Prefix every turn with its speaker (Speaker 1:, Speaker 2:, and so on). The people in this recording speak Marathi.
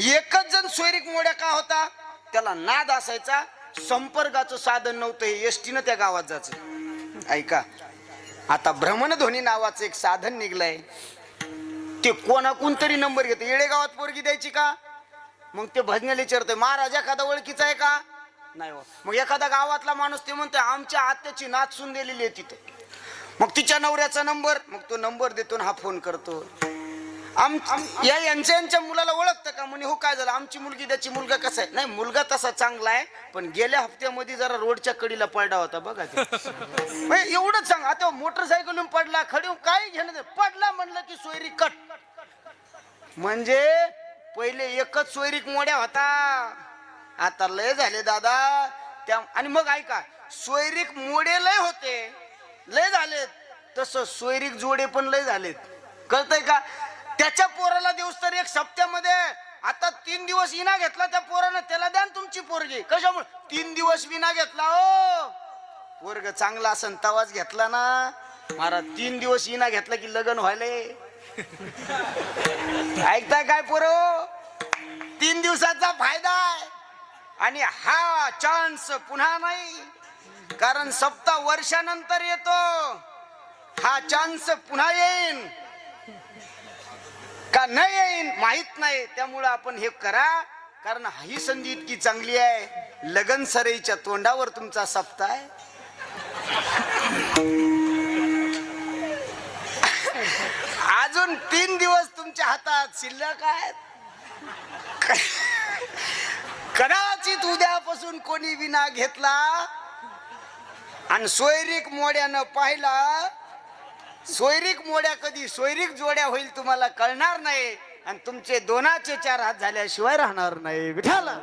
Speaker 1: एकच जण सोयरीक मोड्या का होता? त्याला नाद असायचा, संपर्काचं साधन नव्हतं, एसटीनं त्या गावात जायचं. ऐका, आता भ्रमणध्वनी नावाचं एक साधन निघलंय. ते कोणाकून तरी नंबर घेते. येडेगावात पोरगी द्यायची का? मग ते भजनाला विचारतोय, महाराज एखादा ओळखीचा आहे का? नाही हो. मग एखादा गावातला माणूस ते म्हणतोय, आमच्या आत्याची नात सून दिलेली आहे तिथे. मग तिच्या नवऱ्याचा नंबर, मग तो नंबर देतो हा फोन करतो. यांच्या मुलाला ओळखतं का? म्हणे हो. काय झालं? आमची मुलगी, त्याची मुलगा कसा आहे? नाही, मुलगा तसा चांगला आहे, पण गेल्या हप्त्यामध्ये जरा रोडच्या कडीला पडला होता बघा. एवढंच सांग. आता मोटरसायकलून पडला, खडी काय घेणं, पडला म्हणलं की सोयरी कट. म्हणजे पहिले एकच सोयरीक मोड्या होता, आता लय झाले दादा. त्या आणि मग ऐका, सोयरीक मोडे लय होते, लय झालेत, तसं सोयरीक जोडे पण लय झालेत. कळतंय का? त्याच्या पोराला दिवस तर एक सप्त्यामध्ये, आता 3 दिवस विना घेतला त्या पोरानं, त्याला द्या तुमची पोरगी. कशामुळे? 3 दिवस विना घेतला हो. पोरग चांगला असन तवाच घेतला ना महाराज. 3 दिवस विना घेतला की लग्न व्हायले. ऐकताय काय पोरो? 3 दिवसाचा फायदा आहे. आणि हा चान्स पुन्हा नाही, कारण सप्ताह वर्षानंतर येतो. हा चान्स पुन्हा येईन का नाही येईन माहित नाही. त्यामुळं आपण हे करा, कारण ही संधी इतकी चांगली आहे. लगन सराईच्या तोंडावर तुमचा सप्ताह आहे. अजून 3 दिवस तुमच्या हातात शिल्लक आहेत. कदाचित उद्यापासून कोणी विना घेतला आणि सोयरीक मोड्यानं पाहिला, सोयरीक मोड्या कधी सोयरीक जोड्या होईल तुम्हाला कळणार नाही, आणि तुमचे 2चे 4 हात झाल्याशिवाय राहणार नाही. विठाला